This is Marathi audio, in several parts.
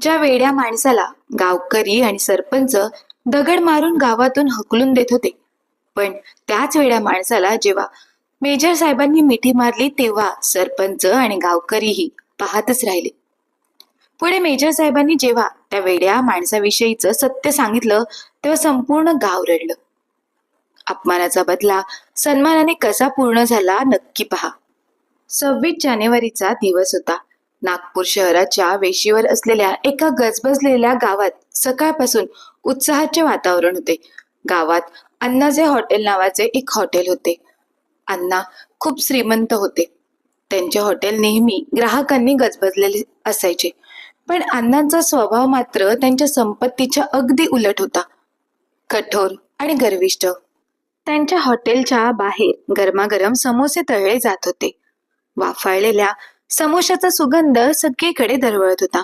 ज्या वेड्या माणसाला गावकरी आणि सरपंच दगड मारून गावातून हकलून देत होते, पण त्याच वेड्या माणसाला जेव्हा मेजर साहेबांनी मिठी मारली तेव्हा सरपंच आणि गावकरीही पाहतच राहिले. पुढे मेजर साहेबांनी जेव्हा त्या वेड्या माणसाविषयीचं सत्य सांगितलं तेव्हा संपूर्ण गाव रडलं. अपमानाचा बदला सन्मानाने कसा पूर्ण झाला नक्की पहा. 26 जानेवारीचा दिवस होता. नागपूर शहराच्या वेशीवर असलेल्या एका गजबजलेल्या गावात सकाळपासून उत्साहाचे वातावरण होते. गावात अण्णाचे हॉटेल नावाचे एक हॉटेल होते. अण्णा खूप श्रीमंत होते. त्यांचे हॉटेल नेहमी ग्राहकांनी गजबजलेले असायचे. पण अण्णांचा स्वभाव मात्र त्यांच्या संपत्तीच्या अगदी उलट होता. कठोर आणि गर्विष्ठ. त्यांच्या हॉटेलच्या बाहेर गरमागरम समोसे तळले जात होते. वाफाळलेल्या समोशाचा सुगंध सगळीकडे दरवळत होता.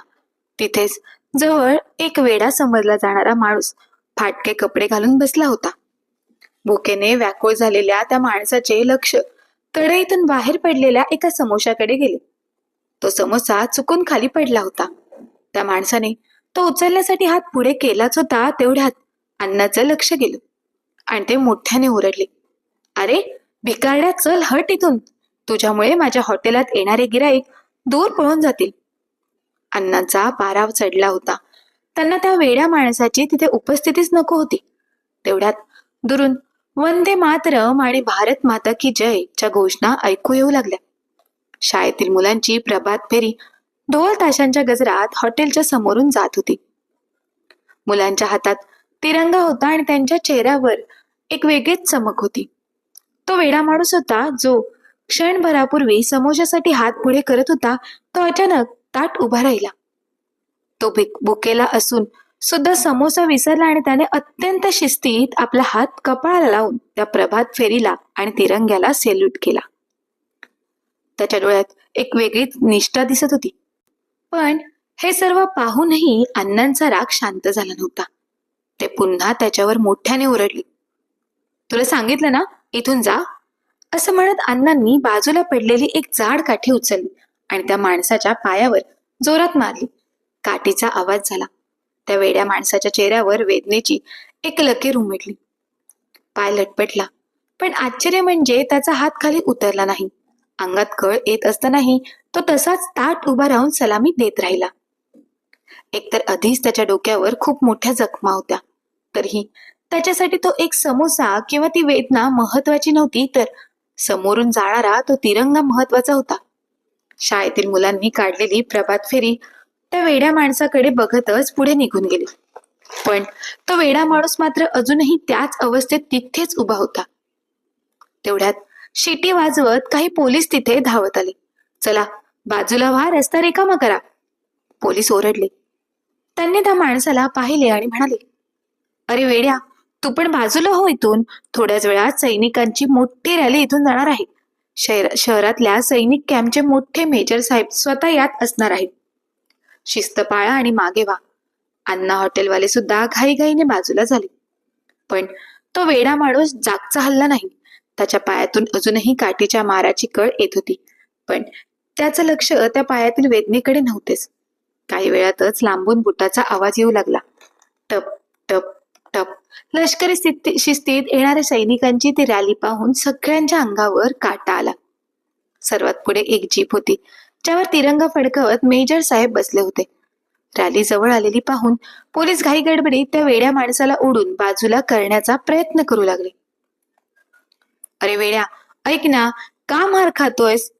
तिथेच जवळ एक वेडा समजला जाणारा माणूस फाटके कपडे घालून बसला होता. भुकेने व्याकुळ झालेल्या त्या माणसाचे लक्ष कढईतून बाहेर पडलेल्या एका समोशाकडे गेले. तो समोसा चुकून खाली पडला होता. त्या माणसाने तो उचलण्यासाठी हात पुढे केलाच होता तेवढ्यात अण्णाचं लक्ष गेलं आणि ते मोठ्याने ओरडले, "अरे भिकारड्या, चल हट इथून. तुझ्यामुळे माझ्या हॉटेलात येणारे गिराईक दूर पळून जातील." अण्णांचा पारा चढला होता. त्यांना त्या वेड्या माणसाची तिथे उपस्थितीच नको होती. तेवढ्यात दुरून वंदे मातरम आणि भारत माता की जय च्या घोषणा ऐकू येऊ लागल्या. शाळेतील मुलांची प्रभात फेरी ढोल ताशांच्या गजरात हॉटेलच्या समोरून जात होती. मुलांच्या हातात तिरंगा होता आणि त्यांच्या चेहऱ्यावर एक वेगळीच चमक होती. तो वेडा माणूस होता जो क्षणभरापूर्वी समोशासाठी हात पुढे करत होता. तो अचानक ताठ उभा राहिला. तो भुकेला असून सुद्धा समोसा विसरला आणि त्याने अत्यंत शिस्तीत आपला हात कपाळाला लावून त्या प्रभात फेरीला आणि तिरंग्याला सेल्यूट केला. त्याच्या डोळ्यात एक वेगळीच निष्ठा दिसत होती. पण हे सर्व पाहूनही अण्णांचा राग शांत झाला नव्हता. ते पुन्हा त्याच्यावर मोठ्याने ओरडले, "तुला सांगितलं ना, इथून जा." असं म्हणत अण्णांनी बाजूला पडलेली एक जाड काठी उचलली आणि त्या माणसाच्या पायावर जोरात मारली. काठीचा आवाज झाला. त्या वेड्या माणसाच्या चेहऱ्यावर वेदनेची एक लकीर उमटली. पाय लटपटला, पण आश्चर्य म्हणजे त्याचा हात खाली उतरला नाही. अंगात कळ येत असतानाही तो तसाच ताठ उभा राहून सलामी देत राहिला. एकतर आधीच त्याच्या डोक्यावर खूप मोठ्या जखमा होत्या, तरीही त्याच्यासाठी तो एक समोसा किंवा ती वेदना महत्वाची नव्हती, तर समोरून जाणारा तो तिरंगा महत्वाचा होता. शाळेतील मुलांनी काढलेली प्रभात फेरी त्या वेड्या माणसाकडे बघतच पुढे निघून गेली. पण तो वेडा माणूस मात्र अजूनही त्याच अवस्थेत तिथेच उभा होता. तेवढ्यात शिटी वाजवत काही पोलीस तिथे धावत आले. "चला बाजूला व्हा, रस्ता रिकामा करा." पोलीस ओरडले. त्यांनी त्या माणसाला पाहिले आणि म्हणाले, "अरे वेड्या, तू पण बाजूला हो इथून. थोड्याच वेळात सैनिकांची मोठी रॅली इथून जाणार आहे. शहरातल्या सैनिक कॅम्पचे मोठे मेजर साहेब स्वतः यात असणार आहेत. शिस्त पाळा आणि मागे व्हा." अण्णा हॉटेलवाले सुद्धा घाईघाईने बाजूला झाले. पण तो वेडा माणूस जागचा हलला नाही. त्याच्या पायातून अजूनही काठीच्या माराची कळ येत होती, पण त्याचं लक्ष त्या पायातील वेदनेकडे नव्हतेच. काही वेळातच लांबून बुटाचा आवाज येऊ लागला. टप टप टप. लष्करी शिस्तीत येणाऱ्या सैनिकांची ती रॅली पाहून सगळ्यांच्या अंगावर काटा आला. सर्वात पुढे एक जीप होती, ज्यावर तिरंगा फडकवत मेजर साहेब बसले होते. रॅली जवळ आलेली पाहून पोलीस घाई गडबडीत त्या वेड्या माणसाला ओढून बाजूला करण्याचा प्रयत्न करू लागले. "अरे वेड्या, ऐक ना, का मार खातोयस?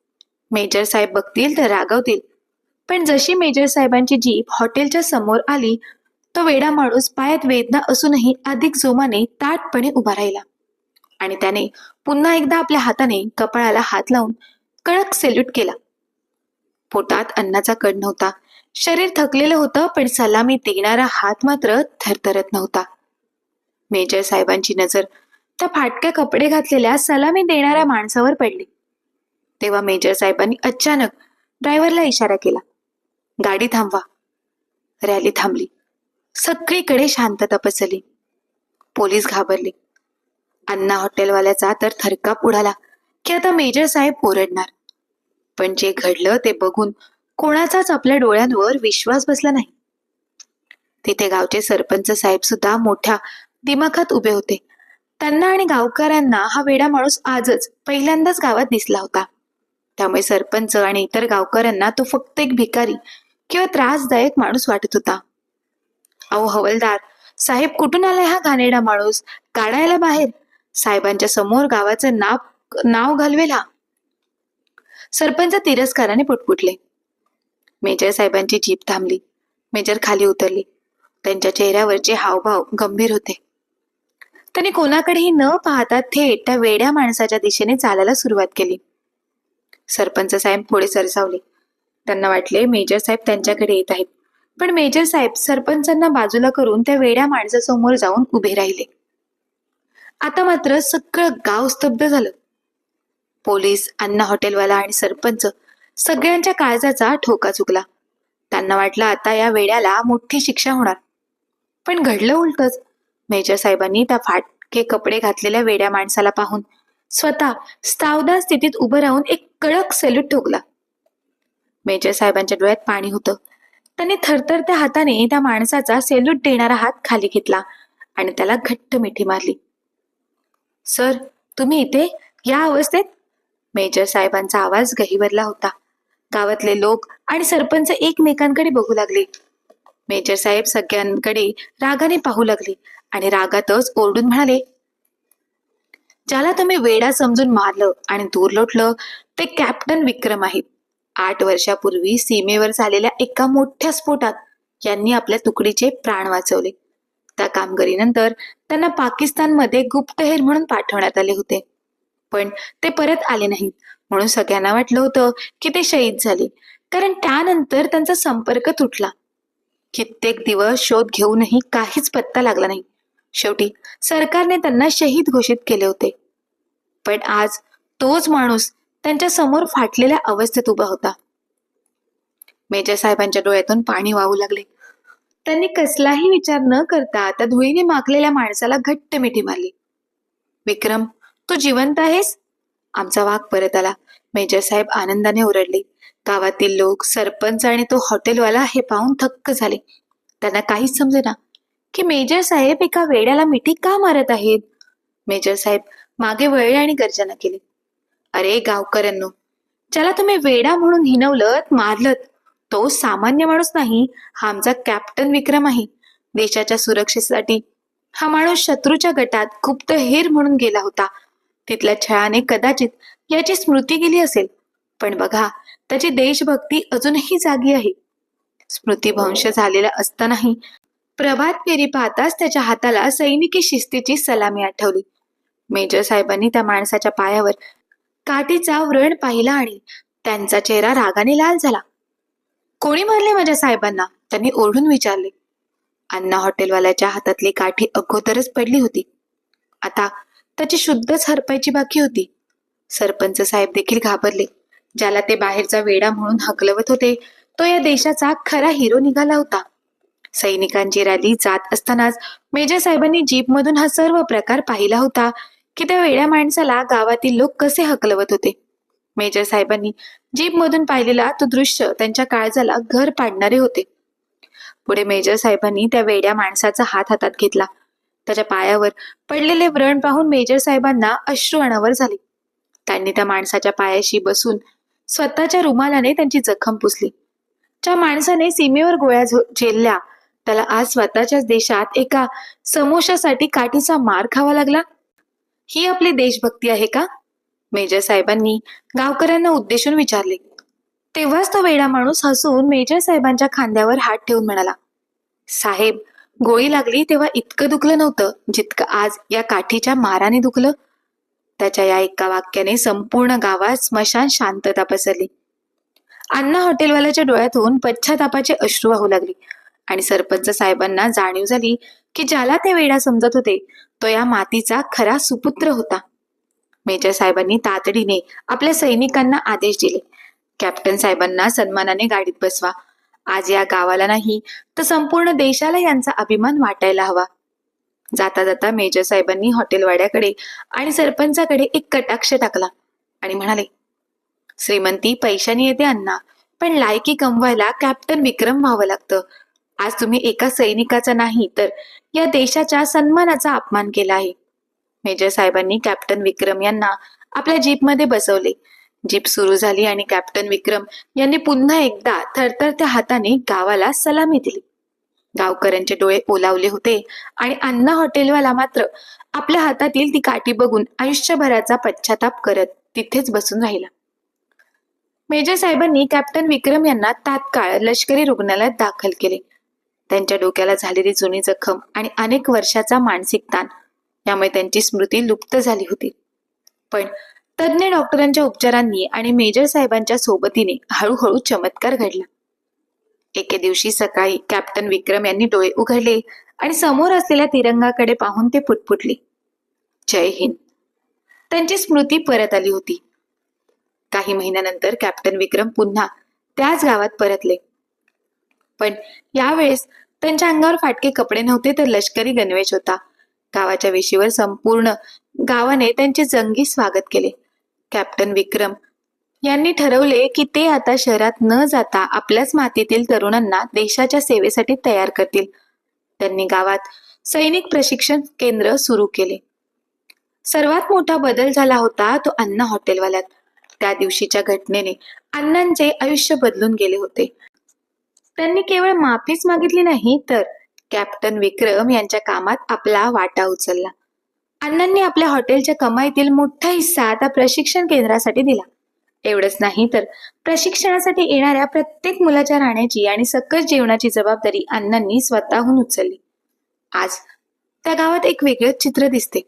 मेजर साहेब बघतील तर रागावतील." पण जशी मेजर साहेबांची जीप हॉटेलच्या समोर आली, तो वेडा माणूस पायात वेदना असूनही अधिक जोमाने ताठपणे उभा राहिला आणि त्याने पुन्हा एकदा आपल्या हाताने कपाळाला हात लावून कडक सेल्यूट केला. पोटात अन्नाचा कड नव्हता. शरीर थकलेलं होतं, पण सलामी देणारा हात मात्र थरथरत नव्हता. मेजर साहेबांची नजर त्या फाटक्या कपडे घातलेल्या सलामी देणाऱ्या माणसावर पडली. तेव्हा मेजर साहेबांनी अचानक ड्रायव्हरला इशारा केला, "गाडी थांबवा." रॅली थांबली. सगळीकडे शांतता पसरली. पोलीस घाबरले. अण्णा हॉटेलवाल्याचा तर थरकाप उडाला की आता मेजर साहेब ओरडणार. पण जे घडलं ते बघून कोणाचाच आपल्या डोळ्यांवर विश्वास बसला नाही. तिथे गावचे सरपंच साहेब सुद्धा मोठ्या दिमाखात उभे होते. त्यांना आणि गावकऱ्यांना हा वेडा माणूस आजच पहिल्यांदाच गावात दिसला होता. त्यामुळे सरपंच आणि इतर गावकऱ्यांना तो फक्त एक भिकारी किंवा त्रासदायक माणूस वाटत होता. अहो हवलदार साहेब, कुठून आलाय हा घाणेरडा माणूस? काढायला बाहेर. साहेबांच्या समोर गावाचं नाव घालवेल हा. सरपंच तिरस्काराने पुटपुटले. मेजर साहेबांची जीभ थांबली. मेजर खाली उतरले. त्यांच्या चेहऱ्यावरचे हावभाव गंभीर होते. त्यांनी कोणाकडेही न पाहता थेट त्या वेड्या माणसाच्या दिशेने चालायला सुरुवात केली. सरपंच साहेब पुढे सरसावले. त्यांना वाटले मेजर साहेब त्यांच्याकडे येत आहेत. पण मेजर साहेब सरपंचांना बाजूला करून त्या वेड्या माणसासमोर जाऊन उभे राहिले. आता मात्र सगळं गाव स्तब्ध झालं. पोलीस, अण्णा हॉटेलवाला आणि सरपंच सगळ्यांच्या काळजाचा ठोका चुकला. त्यांना वाटलं आता या वेड्याला मोठी शिक्षा होणार. पण घडलं उलटच. मेजर साहेबांनी त्या फाटके कपडे घातलेल्या वेड्या माणसाला पाहून स्वतः सावधान स्थितीत उभं राहून एक कडक सॅल्यूट ठोकला. मेजर साहेबांच्या डोळ्यात पाणी होतं. त्यांनी थरथरत्या हाताने त्या माणसाचा सॅल्यूट देणारा हात खाली घेतला आणि त्याला घट्ट मिठी मारली. सर, तुम्ही इथे या अवस्थेत? मेजर साहेबांचा आवाज गहिवरला होता. गावातले लोक आणि सरपंच एकमेकांकडे बघू लागले. मेजर साहेब सगळ्यांकडे रागाने पाहू लागले आणि रागातच ओरडून म्हणाले, ज्याला तुम्ही वेडा समजून मारलं आणि दूर लोटलं ते कॅप्टन विक्रम आहेत. 8 वर्षापूर्वी सीमेवर झालेल्या एका मोठ्या स्फोटात यांनी आपल्या तुकडीचे प्राण वाचवले. त्या कामगिरीनंतर त्यांना पाकिस्तानमध्ये गुप्तहेर म्हणून पाठवण्यात आले होते. पण ते परत आले नाहीत म्हणून सगळ्यांना वाटलं होतं की ते शहीद झाले, कारण त्यानंतर त्यांचा संपर्क तुटला. कित्येक दिवस शोध घेऊनही काहीच पत्ता लागला नाही. शेवटी सरकारने त्यांना शहीद घोषित केले होते. पण आज तोच माणूस त्यांच्या समोर फाटलेल्या अवस्थेत उभा होता. मेजर साहेबांच्या डोळ्यातून पाणी वाहू लागले. त्यांनी कसलाही विचार न करता त्या धुळीने माखलेल्या माणसाला घट्ट मिठी मारली. विक्रम, तू जिवंत आहेस? आमचा वाघ परत आला. मेजर साहेब आनंदाने ओरडले. गावातील लोक, सरपंच आणि तो हॉटेलवाला हे पाहून थक्क झाले. त्यांना काहीच समजेना की मेजर साहेब एका वेड्याला मिठी का मारत आहेत. मेजर साहेब मागे वळले आणि गर्जना केली. अरे गावकऱ्यांनो, ज्याला तुम्ही वेडा म्हणून हिणवलत, मारलत, तो सामान्य माणूस नाही. हा आमचा कॅप्टन विक्रम आहे. देशाच्या सुरक्षेसाठी हा माणूस शत्रूच्या गटात गुप्तहेर म्हणून गेला होता. तिथल्या छळाने कदाचित याची स्मृती गेली असेल, पण बघा त्याची देशभक्ती अजूनही जागी आहे. स्मृतिभ्रंश झालेला असतानाही प्रभात फेरी पाहताच त्याच्या हाताला सैनिकी शिस्तीची सलामी आठवली. मेजर साहेबांनी त्या माणसाच्या पायावर काठीचा व्रण पाहिला आणि त्यांचा चेहरा रागाने लाल झाला. कोणी मारले माझ्या साहेबांना? त्यांनी ओरडून विचारले. अण्णा हॉटेलवाल्याच्या हातातली काठी अगोदरच पडली होती. आता त्याची शुद्धच हरपायची बाकी होती. सरपंच साहेब देखील घाबरले. ज्याला ते बाहेरचा वेडा म्हणून हकलवत होते तो या देशाचा खरा हिरो निघाला होता. सैनिकांची रॅली जात असतानाच मेजर साहेबांनी जीपमधून हा सर्व प्रकार पाहिला होता की त्या वेड्या माणसाला गावातील लोक कसे हकलवत होते. मेजर साहेबांनी जीपमधून पाहिलेला तो दृश्य त्यांच्या काळजाला घर पाडणारे होते. पुढे मेजर साहेबांनी त्या वेड्या माणसाचा हात हातात घेतला. त्याच्या पायावर पडलेले व्रण पाहून मेजर साहेबांना अश्रू अनावर झाले. त्यांनी त्या माणसाच्या पायाशी बसून स्वतःच्या रुमालाने त्यांची जखम पुसली. ज्या माणसाने सीमेवर गोळ्या झेलल्या त्याला आज स्वतःच्याच देशात एका समोशासाठी काठीचा मार खावा लागला. ही आपली देशभक्ती आहे का? मेजर साहेबांनी गावकऱ्यांना उद्देशून विचारले. तेव्हाच तो वेडा माणूस हसून मेजर साहेबांच्या खांद्यावर हात ठेवून म्हणाला, साहेब, गोळी लागली तेव्हा इतकं दुखलं नव्हतं जितकं आज या काठीच्या माराने दुखलं. त्याच्या या एका वाक्याने संपूर्ण गावात स्मशान शांतता पसरली. अण्णा हॉटेलवाल्याच्या डोळ्यातून पश्चातापाचे अश्रू वाहू लागले आणि सरपंच साहेबांना जाणीव झाली की ज्याला ते वेडा समजत होते तो या मातीचा खरा सुपुत्र होता. मेजर साहेबांनी तातडीने आपल्या सैनिकांना आदेश दिले, कॅप्टन साहेबांना सन्मानाने गाडीत बसवा. आज या गावाला नाही तर संपूर्ण देशाला यांचा अभिमान वाटायला हवा. जाता जाता मेजर साहेबांनी हॉटेलवाड्याकडे आणि सरपंचाकडे एक कटाक्ष टाकला आणि म्हणाले, श्रीमंती पैशाने येते अण्णा, पण लायकी कमवायला कॅप्टन विक्रम व्हावं लागतं. आज तुम्ही एका सैनिकाचा नाही तर या देशाच्या सन्मानाचा अपमान केला आहे. मेजर साहेबांनी कॅप्टन विक्रम यांना आपल्या जीपमध्ये बसवले. जीप सुरू झाली आणि कॅप्टन विक्रम यांनी पुन्हा एकदा थरथरत्या हाताने गावाला सलामी दिली. गावकऱ्यांचे डोळे ओलावले होते आणि अण्णा हॉटेलवाला मात्र आपल्या हातातील ती काठी बघून आयुष्यभराचा पश्चाताप करत तिथेच बसून राहिला. मेजर साहेबांनी कॅप्टन विक्रम यांना तात्काळ लष्करी रुग्णालयात दाखल केले. त्यांच्या डोक्याला झालेली जुनी जखम आणि अनेक वर्षाचा मानसिक ताण यामुळे त्यांची स्मृती लुप्त झाली होती. पण तज्ञ डॉक्टरांच्या उपचारांनी आणि मेजर साहेबांच्या सोबतीने हळूहळू चमत्कार घडला. एके दिवशी सकाळी कॅप्टन विक्रम यांनी डोळे उघडले आणि समोर असलेल्या तिरंगाकडे पाहून ते पुटपुटले, जय हिंद. त्यांची स्मृती परत आली होती. काही महिन्यानंतर कॅप्टन विक्रम पुन्हा त्याच गावात परतले. पण यावेळेस त्यांच्या अंगावर फाटके कपडे नव्हते तर लष्करी गणवेश होता. गावाच्या वेशीवर संपूर्ण गावाने त्यांचे जंगी स्वागत केले. कॅप्टन विक्रम यांनी ठरवले की ते आता शहरात न जाता आपल्याच मातीतील तरुणांना देशाच्या सेवेसाठी तयार करतील. त्यांनी गावात सैनिक प्रशिक्षण केंद्र सुरू केले. सर्वात मोठा बदल झाला होता तो अण्णा हॉटेलवाल्यात. त्या दिवशीच्या घटनेने अण्णांचे आयुष्य बदलून गेले होते. त्यांनी केवळ माफीच मागितली नाही तर कॅप्टन विक्रम यांच्या कामात आपला वाटा उचलला. अण्णांनी आपल्या हॉटेलच्या कमाईतील मोठा हिस्सा आता प्रशिक्षण केंद्रासाठी दिला. एवढंच नाही तर प्रशिक्षणासाठी येणाऱ्या प्रत्येक मुलाच्या राहण्याची आणि सकस जेवणाची जबाबदारी अण्णांनी स्वतःहून उचलली. आज त्या गावात एक वेगळंच चित्र दिसते.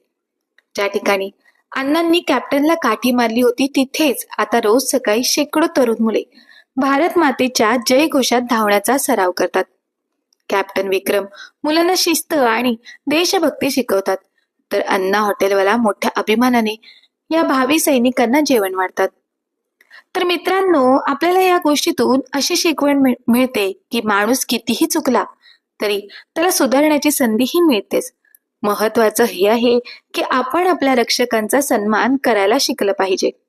ज्या ठिकाणी अण्णांनी कॅप्टनला काठी मारली होती तिथेच आता रोज सकाळी शेकडो तरुण मुले भारत मातेच्या जय घोषात धावण्याचा सराव करतात. कॅप्टन विक्रम मुलांना शिस्त आणि देशभक्ती शिकवतात तर अण्णा हॉटेलवाला मोठ्या अभिमानाने या भावी सैनिकांना जेवण वाढतात. तर मित्रांनो, आपल्याला या गोष्टीतून अशी शिकवण मिळते की माणूस कितीही चुकला तरी त्याला सुधारण्याची संधीही मिळतेच. महत्वाचं हे आहे की आपण आपल्या रक्षकांचा सन्मान करायला शिकलं पाहिजे.